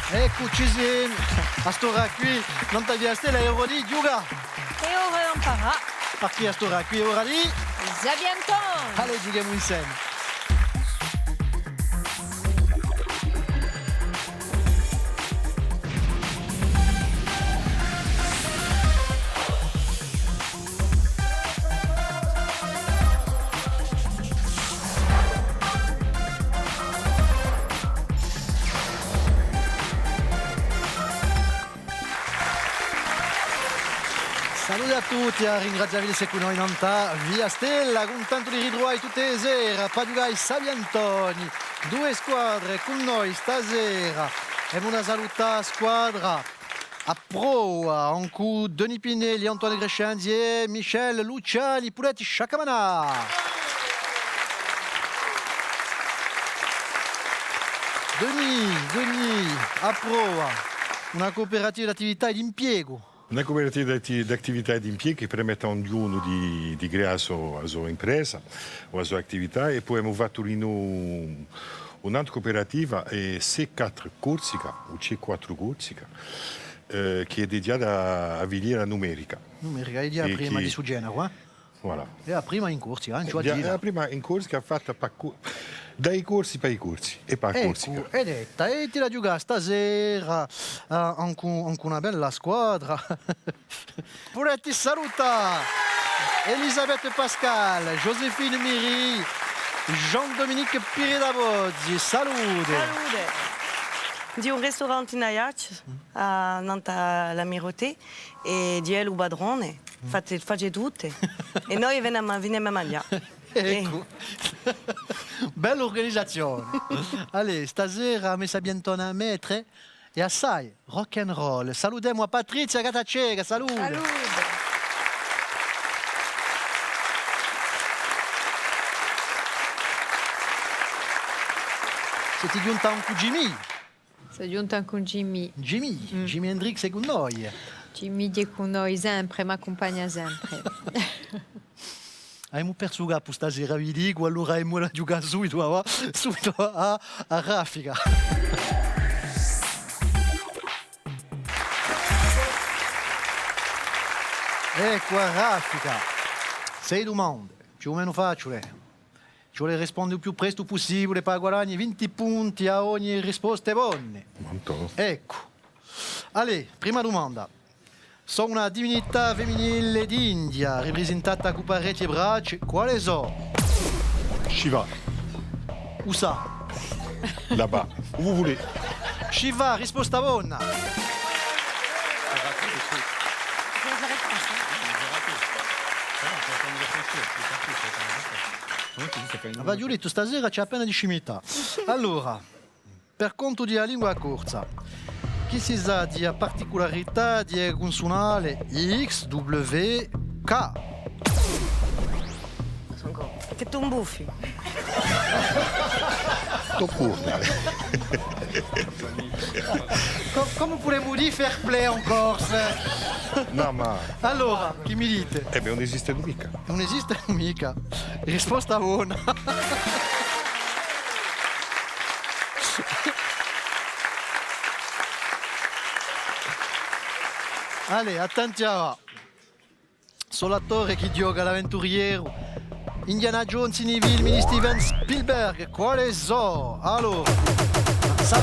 Eccoci sì, a stora qui non ti via stella è ora di giocare. E ora non parla. A chi a stora qui è ora di... Zabianton! Allez, giochiamo insieme. Saluti a tutti, a ringraziarvi se qui noi non sta via Stella, con tanto di ritrovare tutte le sere, Padugai Sabiantoni, due squadre con noi stasera, e una saluta squadra a proa, in cui Denis Pinelli, Antoine Grescenzi e Michel Luciani, Puletti Sciacamana. Denis, a proa, una cooperativa di attività e di impiego. Una cooperativa di attività e di impiego che permette a ognuno di creare la sua impresa o la sua attività e poi abbiamo fatto un'altra cooperativa e C4 Corsica o C4 Corsica che è dedicata a filiera numerica. Numerica, è la prima di Sugena qua? Voilà. È la prima in Corsica, È la prima in Corsica fatta dai corsi per i corsi e per Corsica. Ecco, è detta, e ti la giocare stasera con una bella squadra. Pure ti saluta Elisabeth Pascal, Joséphine Miri, Jean-Dominique Piredabozzi, salute. Salute! Di un ristorante in Ajax, a Nanta l'Amiroté, e di El Ubadrone, fate tutte. E noi veniamo a mangiare. Ecco, bella organizzazione. Allez, stasera mi Sabiantona a mettere e assai rock and roll. Salutiamo a Patrizia Gatacega, salute. Salute! Siete giunta un Jimmy. Sei giunta con Jimmy. Jimmy Hendrix è con noi. Jimmy è con noi sempre, mi accompagna sempre. Abbiamo perso il capo stasera, vi dico, allora abbiamo la giocare subito a raffica. Ecco a raffica. 6 domande, più o meno facile. Ci vuole rispondere il più presto possibile per guadagnare 20 punti a ogni risposta buona. Ecco. Allez, prima domanda. Sono una divinità femminile d'India, rappresentata con pareti e braccia. Quale so? Shiva, Usa. là-bas, où vous voulez. Shiva, risposta buona. Va Giulito, stasera c'è appena di scimità. Allora, per conto di lingua corsa, chi si sa di particolarità di consonale X, W, K? Che tu un buffi. Tocurna. Come potremmo dire fair play en corse? No, ma... Allora, chi mi dite? non esiste mica. Non esiste mica. Risposta buona. Allez, attenzione. Sono l'attore che gioca l'avventuriero. Indiana Jones in i film di Steven Spielberg. Quale so? Allora, ça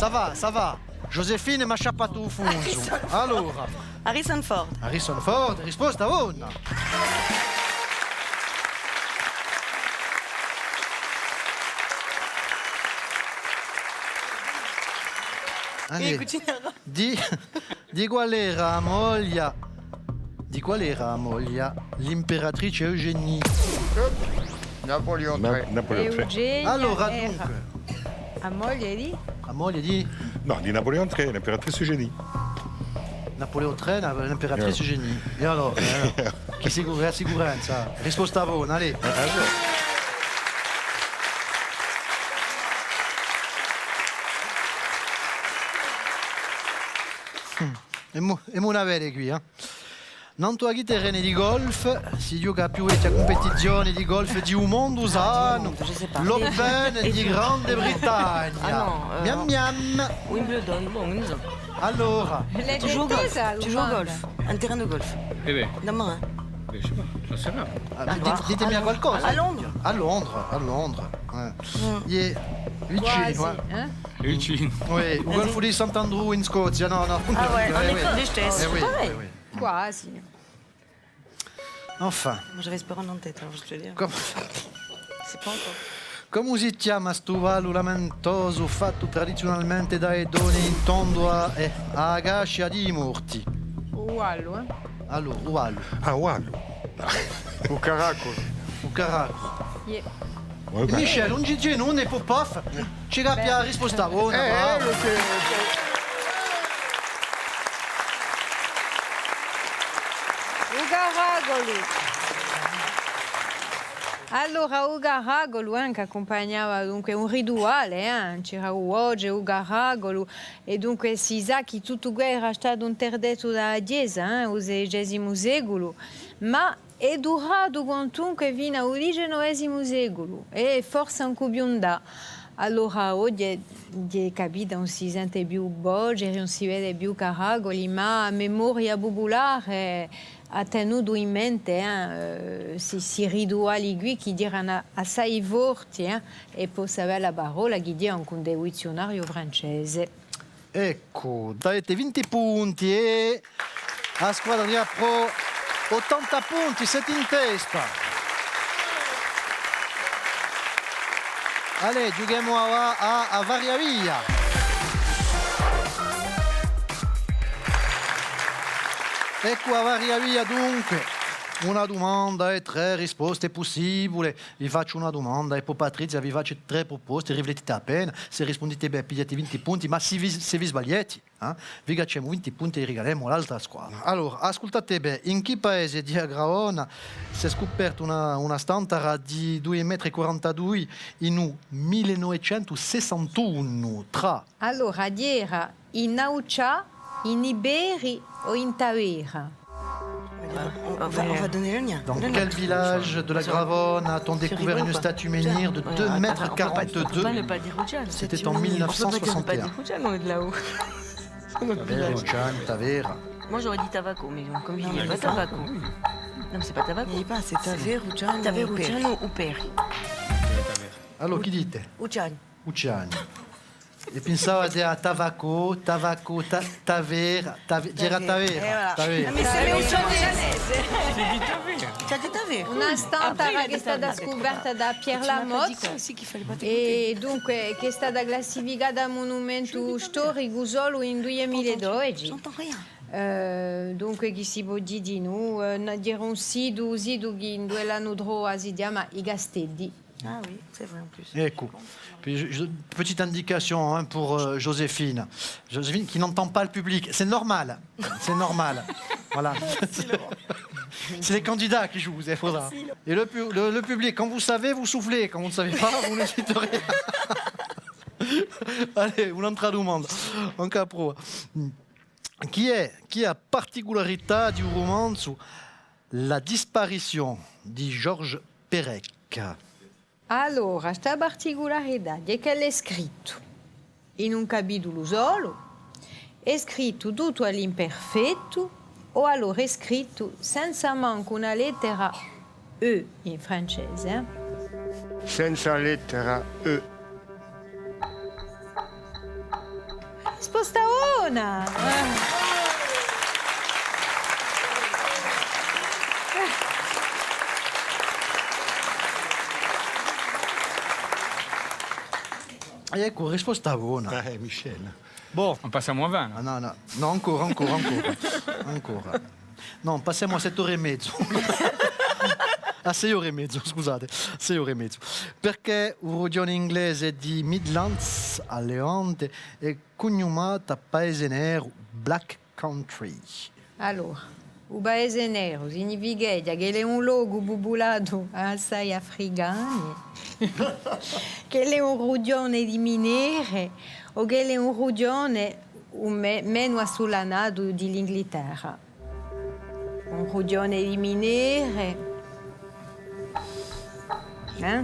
va. Joséphine mi ha sciappato un funzo. Allora, Harrison Ford. Harrison Ford, risposta buona. E cucinava. Di qual era la moglie l'imperatrice Eugénie? Napoleon III. Napoleon III. Eugenia Allora, era dunque, a moglie di? la moglie di No, di Napoleon III, l'imperatrice Eugénie. Napoleon III, l'imperatrice Eugénie. E allora, chi la sicurezza? Risposta buona, allez. E mo una vera qui, non tu hai terreni di golf, si gioca più a competizioni di golf di un mondo usano, je sais pas. l'Open di Grande Bretagna. Ah non, Miam miam. Wimbledon, bon, Windsor. Allora, Tu joues au golf. Tu joues au golf. Un terrain de golf. Eh beh, Demain. je sais pas, j'en sais rien. ditemi a qualcosa. A Londra. A Londra. È vicino, Hein? Vicino. Oui, il golfo di Sant'Andrew in Scozia, no. Ah ouais, on oui. est des stessi. Oui, Pareil. oui. Quasi. Enfin, Moi, j'avais Speron en tête, alors je te le dis. com- C'est pas encore. come si chiama sto vallo lamentoso fatto tradizionalmente dai donne in tondo a Agascia di morti? Ugualo, hein? Allora, o vallo, Ah, Wallo. O Caracol. o caracolo. Yeah. Michel, un GG non è pop-off, ci cappia la risposta buona. bravo. Ugaragoli. Allora, Ugaragolo, che accompagnava dunque un rituale, c'era oggi Ugaragolo, e dunque si sa che tutto questo era stato interdetto dalla Chiesa, al XVI secolo, ma è durato quantunque fino al XIX secolo, e forse anche più da. Allora oggi è capito, non si sente più Bolgeri, non si vede più Caragoli, ma a memoria popolare ha tenuto in mente questi rituali qui che erano assai forti e poi aveva la parola che dia anche un dizionario francese. Ecco, date 20 punti e la squadra di Pro 80 punti, siete in testa. Allez, giochiamo a varia via. Ecco a varia via dunque. Una domanda e 3 risposte possibili. Vi faccio una domanda e poi Patrizia vi faccio 3 proposte, riflettete appena. Se rispondete bene pigliate 20 punti, ma se vi sbagliate, vi facciamo 20 punti e regaliamo l'altra squadra. Allora, ascoltate bene, in che paese di Agraona si è scoperta una stantara di 2,42 m in 1961 tra... Allora, era in Naucia, in Iberi o in Tavera? On va donner le mien. Dans Le quel nôtre. village de la Gravonne a-t-on découvert une statue menhir de 2,42 On ne m? peut pas dire Roujan. C'était en On peut pas 1961. dire Roujan, on est de là-haut. Tavera. Moi, j'aurais dit Tavaco, mais comme il n'y a pas Tavaco. Non, mais c'est pas Tavaco. Il n'y a pas, c'est Taver, Roujan, Taver, Roujan ou Peri. Allora, chi dite? Roujan. Ucciani. E pensavate a Tavaco, Tavera, Tavera. Mais c'est le Roujanese. Tu as dit Taver. Una stantara che è stata scoperta da Pierre Lamotte aussi qu'il fallait pas e dunque che è stata classificata monumento storico solo in 2012. J'entends rien. Dunque chi si può dire di noi, dire un sito che in due l'anno droit si chiama I Castelli. Ah oui, c'est vrai en plus. Ecco. Puis, petite indication pour Joséphine. Joséphine qui n'entend pas le public. C'est normal. C'est normal. Voilà. C'est les candidats qui jouent, il faudra. Et le public, quand vous savez, vous soufflez. Quand vous ne savez pas, vous ne dites rien. Allez, un'altra domanda. Un capro. Chi ha particolarità di un romanzo La disparizione di Georges Perec? Allora, sta particolarità è che l'è scritto in un capitolo solo, è scritto tutto all'imperfetto o allora è scritto senza manco una lettera E in francese. Senza lettera E. Risposta una! Ecco, risposta buona. Michel. Bon. On passe à moins 20. Ah, no, ancora. No, passiamo a 7 ore e mezzo. A 6 ore e mezzo, scusate. 6 ore e mezzo. Perché un regione inglese di Midlands a Leonte è cognomata Paese Nero, Black Country. Allora, il paese nero significa che è un luogo popolato assai africani, che è un regione di miniere o che è un regione meno assolanato dell'Inghilterra. Un rugione di minere. La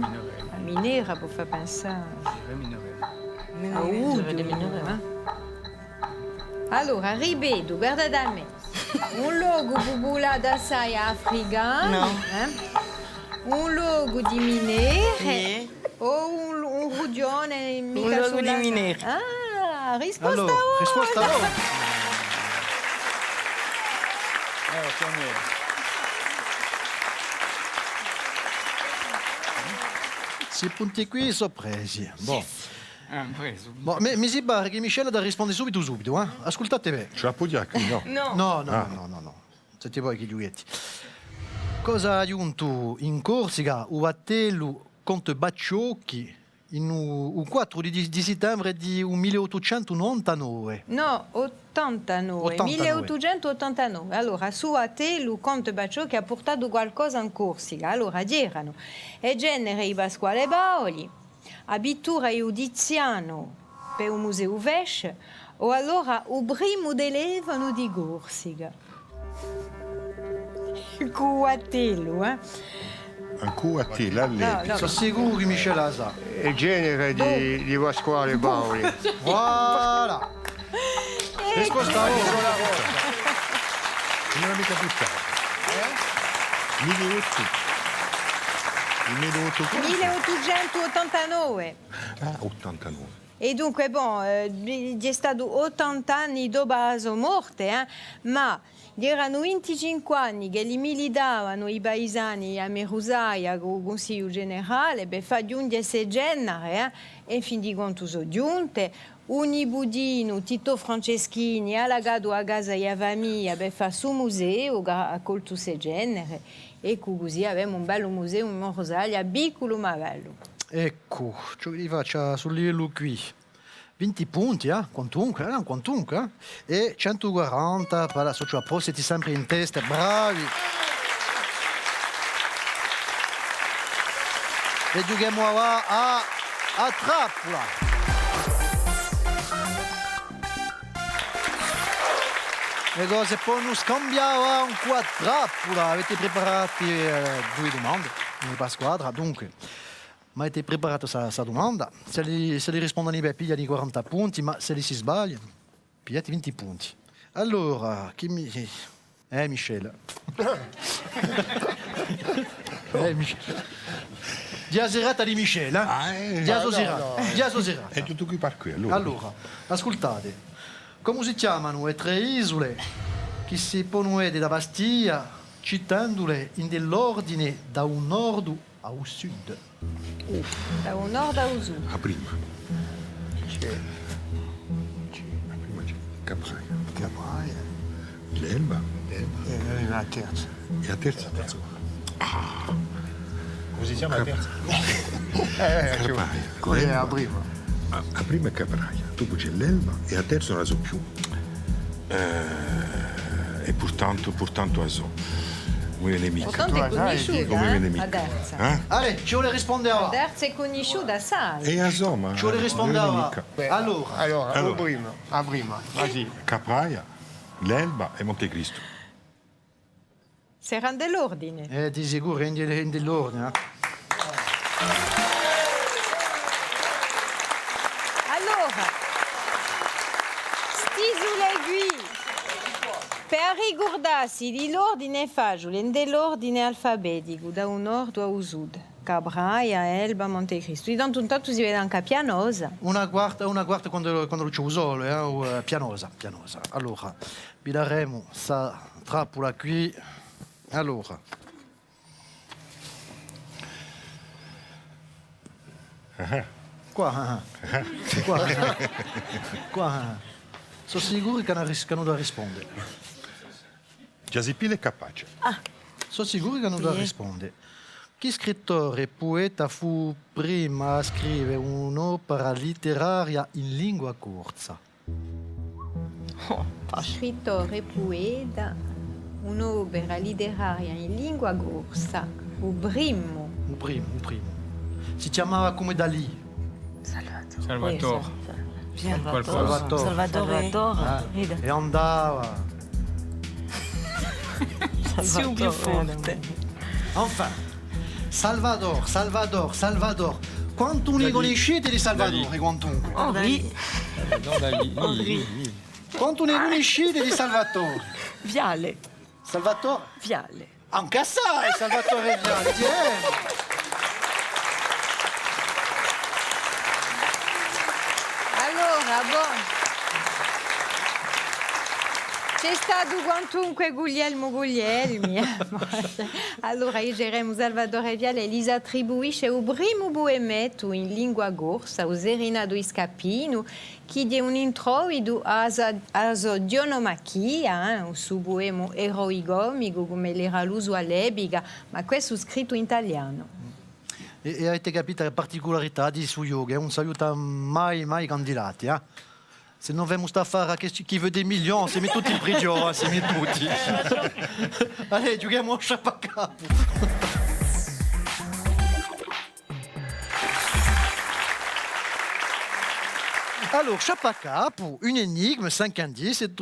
minera può far pensare. A udo, Allora, ripeto, guarda da me. Un logo popolato assai africano. Un logo di minere. Sì. O un rugione mica Un logo sulla- di minere. Ah, risposta Allora, ora. risposta ora. Questi punti qui sono presi. Boh. Preso. Boh, mi si pare che Michele da risponde subito. Ascoltate bene. Ce la poglia qui, no? No. No. Senti voi che gioietti. Cosa ha giunto in Corsica un battello contro Bacciocchi in un 4 di settembre di 1899? No, 89. 1889. Allora, su a te, il conte Bacciocchi ha portato qualcosa in Corsica. Allora, c'erano e genere i Pasquale Baoli, abitura giudiziano per un museo Vesce, o allora il primo dell'Evano di Corsica. Cuatello, Ancora a te, la lei. No. Sono sicuro che Michele la sa. Il genere di Pasquale Paoli. Voilà. Risposta ora. Non l'ho mica buttato. 1889. Ah, 89. E dunque, c'è stato 80 anni dopo la sua morte, ma erano 25 anni che li militavano i paesani a Merusaia con il Consiglio Generale per far giungere queste genere, e in fin di conto sono giunte. Un budino, Tito Franceschini, ha lagato a casa e a famiglia per fare il suo museo, ha colto queste genere, e così abbiamo un bello museo in Merusaia, piccolo ma bello. Ecco, ciò che vi faccio sul livello qui. 20 punti, quantunque, e 140 per la società Pro, siete sempre in testa, bravi. E giochiamo a trappola. Le cose poi non scambiamo un qua a trappola. Avete preparati 2 domande, per squadra, dunque. Ma avete preparato questa domanda? Se li rispondono bene, pigliano i 40 punti, ma se li si sbagliano, pigliate 20 punti. Allora, chi mi... Michele. Michele. Dia serata di Michele, Dia sua serata. È tutto qui per qui, allora. Allora, ascoltate. Come si chiamano le 3 isole che si pongono da Bastia, citandole in dell'ordine da un nord a un sud? Da un nord a un sud. La prima. La prima c'è Capraia. L'Elba. E la terza. E la terza? Come si chiama la terza? Capraia. Quella è la prima. La prima è Capraia, dopo c'è l'Elba e la terza non la so più. E portanto la so. Come nemica. Portanto è conosciuta, Come nemica. la terza. Allora, ci vuole rispondere La a... terza è conosciuta, sai. E la so, ma... Ci vuole rispondere a... Allora, Allora, la prima. Vai. Capraia, l'Elba e Montecristo. Saranno dell'ordine. di sicuro in dell'ordine. Allora, stisole qui. Per ricordarsi dell'ordine facile, dell'ordine alfabetico, da un nord a un sud. Capraia, Elba, Montecristo. Intanto si vede anche Pianosa. Una quarta quando lo c'è solo, pianosa. Allora, vi daremo questa trappola qui. Allora. Qua. Sono sicuro che non riescono a rispondere. Giasipile è capace. Sono sicuro che non da rispondere. Chi scrittore e poeta fu prima a scrivere un'opera letteraria in lingua corsa? Scrittore e poeta, un'opera letteraria in lingua corsa. Il primo. Un primo. Si chiamava come Dalì. Salvatore. Salvatore. E andava. Su più forte. Enfin, Salvador. Quanto ne conoscete di Salvador? Quantunque. Henri. Henri. Quanto ne conoscete di Salvatore? Viale. Salvatore? Viale. Anche assai, Salvatore Viale, tieni. Allora, buon. C'è stato quantunque Guglielmi. Allora, io diremo Salvatore Viale, gli attribuisce il primo poemetto in lingua corsa, Userina do Iscapino, che è un introito a dionomachia, un suo poema eroicomico come l'era l'uso all'epoca, ma questo scritto in italiano. E avete capito la particolarità di suo yoga, non si aiuta mai i candidati, eh? Se non vemo sta a fare chi veut des millions, si met tutti in prigione, si met tutti. Allez, giochiamo a sciapacapo. Alors, sciapacapo, un enigma, 5 indizi,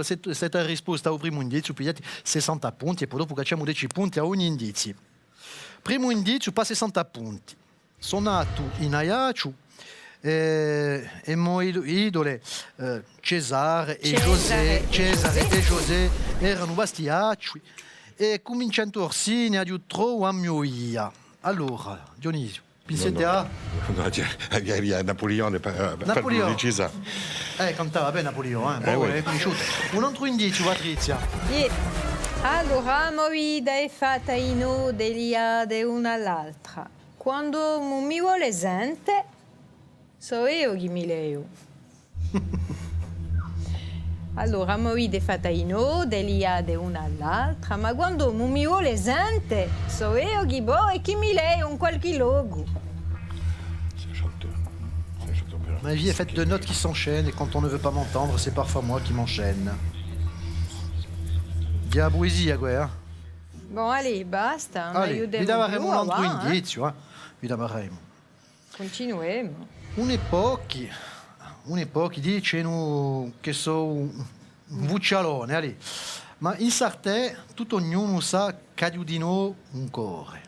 c'est la risposta al primo indizio, pigliati 60 punti e poi dopo facciamo 10 punti a ogni indizio. Primo indizio, pa 60 punti. Sono nato in Ajaccio, e moi idole Cesare e José erano bastiacci e cominciando Orsini a Diutro a Mioia. Allora, Dionisio, pensate a... Via Napoleone per Cesare. Cantava bene Napoleone, è conosciuto. Un altro indizio, Patrizia. Allora, Movida è fatta in dell'Iliade una all'altra. Quando mi vuole sente, so io chi mi leo. Allora, Movida è fatta in dell'Iliade una all'altra, ma quando mi vuole sente, so io chi boh e chi mi leo in qualche luogo. Ma vie est faite de notes qui s'enchaînent et quand on ne veut pas m'entendre, c'est parfois moi qui m'enchaîne. Di la poesia, quoi. Bon, allez, basta. Allez, vi daremo un altro indizio, vi daremo. Continuiamo. Un'epoca dicono che so un vuccialone, allez. Ma in Sartè tutto ognuno sa che di noi un cuore.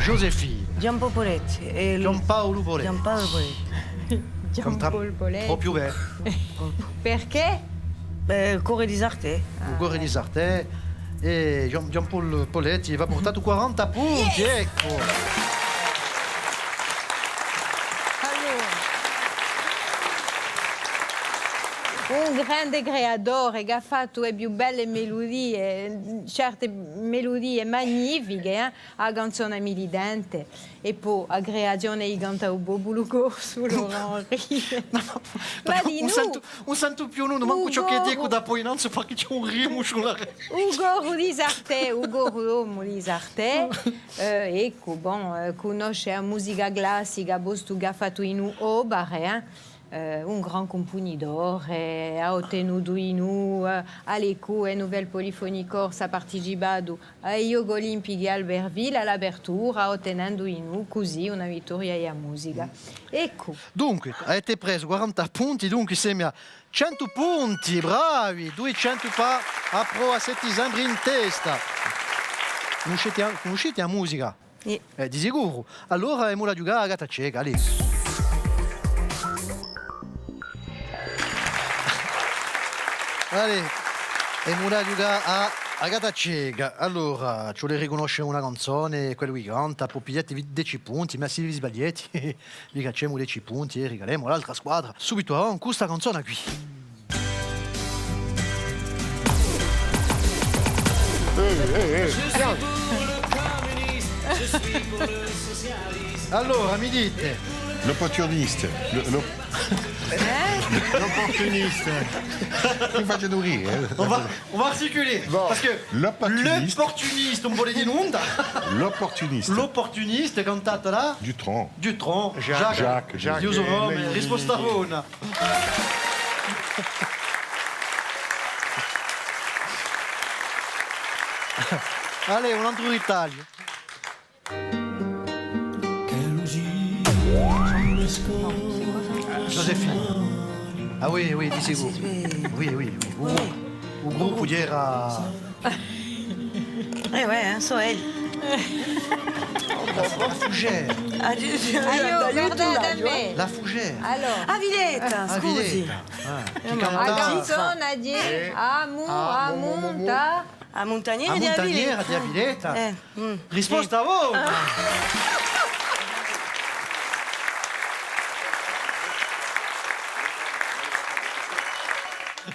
Joséphine. Giampaolo Poletti. Giampaolo Poletti. Giampaolo Poletti. Giampaolo Poletti. Proprio bene. Perché? Cuore di Sartè. Il cuore di Sartè. E Giampaolo Poletti va portato 40 punti, ecco. Un grande creatore che ha fatto le più belle melodie, certe melodie magnifiche, a canzone militante. E poi a creazione di canta un popolo corso, Laurent Henri. Non sento più nulla, manco ciò che dico da poi innanzi perché c'è un rimo sulla Ugo di Sartè, Ugo di Sartè, ecco, bon, conosce la musica classica, posto che ha fatto in opere, un gran componitore, ha ottenuto all'ECO e Nouvelle Polifonie Corse, ha partecipato ai Giochi Olimpici a Albertville all'apertura, ottenendo così una vittoria alla musica. Ecco. Dunque, avete preso 40 punti, dunque siamo a 100 punti, bravi, 200 pa a pro a 7 sembri in testa. Conoscete la musica? Sì. Di sicuro. Allora andiamo a giocare a gatta cieca, lì. Allez, andiamo a giocare a gatta cieca. Allora, ci vuole riconoscere una canzone, quello che canta, poi pigliate 10 punti, ma se vi sbagliate, vi facciamo 10 punti e regaliamo l'altra squadra. Subito con questa canzone qui. Allora, mi dite. L'opportuniste. L'opportuniste. Mi faccio dormire. On va articuler. Bon. Parce que l'opportuniste, on vuole dire non. L'opportuniste. L'opportuniste, cantata là. Dutron. Jacques. Io sono risposta buona. Allez, un altro d'Italia. Joséphine. Ah oui, dis-c'est vous. Oui. il gruppo era Eh ouais, hein, so elle. la fougère. Guarda da me. La fougère. Allora, Ah, Villetta, Ah, scusi. Villetta. Chi a cantava canzone di Amunta. A Montagniere a di Montagniera Villetta. di Villetta. Mm. Risposta a voi.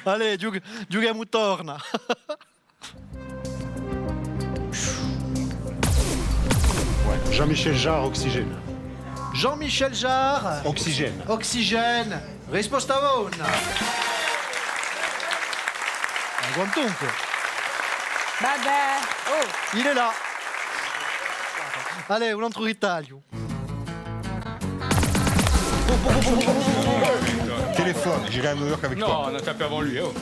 Allez, giochiamo torna. Jean-Michel Jarre, Oxygène. Jean-Michel Jarre. Oxygène. Oxygène. Risposta a voi. Quantunque. Vabbè. Oh, Il est là. Allez, un altro ritaglio. Téléphone, j'irai à New York avec toi. No, non tape avant lui, oh.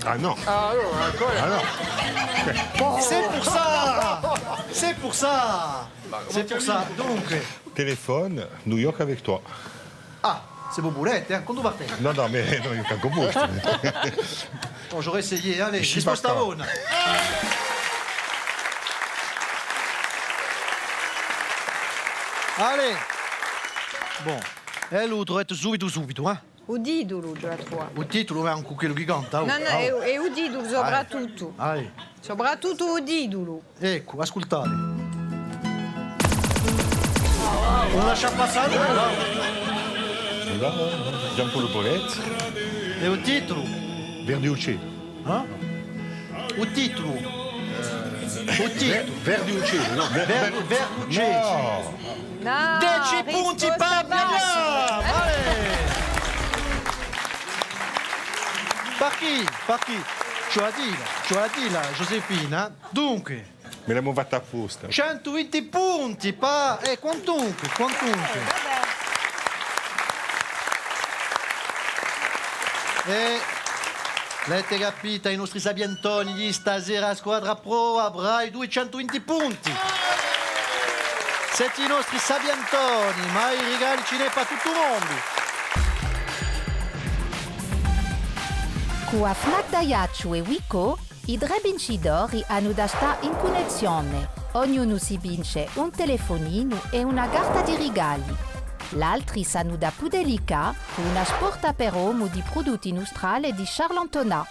Ah non. Ah, allora, ancora? Ah non. C'est pour ça. C'est pour ça. C'est pour ça. Donc, Téléphone, New York avec toi. ah, c'est Boboulette, hein, quando partez. Non, non, mais non, il n'y a qu'un compost. Bon, j'aurais essayé, allez, Je suis risposta a d'accord. voi. Allez. Bon, e lui trovate subito, eh? o titolo della tua. Il titolo è anche quello che canta. Oh. No, no, è o titolo soprattutto. Allez. Soprattutto o titolo. Ecco, ascoltate. Non lascia passare, no? Jean-Paul Paulette. E il titolo? Verdiucci. Eh? Il titolo? Il titolo? Verdiucci, no. Verducci. No. No, 10 punti risposta per bassa. Per chi? Ce la dila, Josefina. Dunque, Me l'abbiamo fatta apposta. 120 punti, quantunque. Vabbè. E l'avete capita, i nostri sabientoni di stasera a squadra pro avrai 220 punti. Siete i nostri sabientoni, ma i regali ce n'è per tutto il mondo. Cu Afnac Daiacciu e Wico, i tre vincitori hanno da stare in connessione. Ognuno si vince un telefonino e una carta di regali. L'altri sanno da Pudelica con una sporta per uomo di prodotti industriali di Charlantona.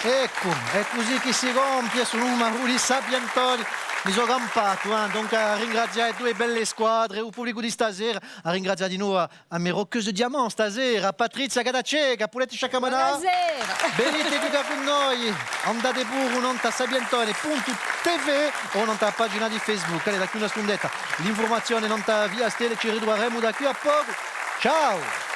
Ecco, è così che si compie sul numero di sabientoni. Mi sono campato, donc a ringraziare due belle squadre, il pubblico di stasera, a ringraziare di nuovo a me roccheuse di diamant stasera, a Patrizia Cadaceca, a Puletti Sciaccamanà. Buonasera. Venite qui con noi, andate pure un'onta sabientone.tv o un'onta pagina di Facebook. Allora, da qui una scondetta, l'informazione non via stelle, ci ritroveremo da qui a poco. Ciao!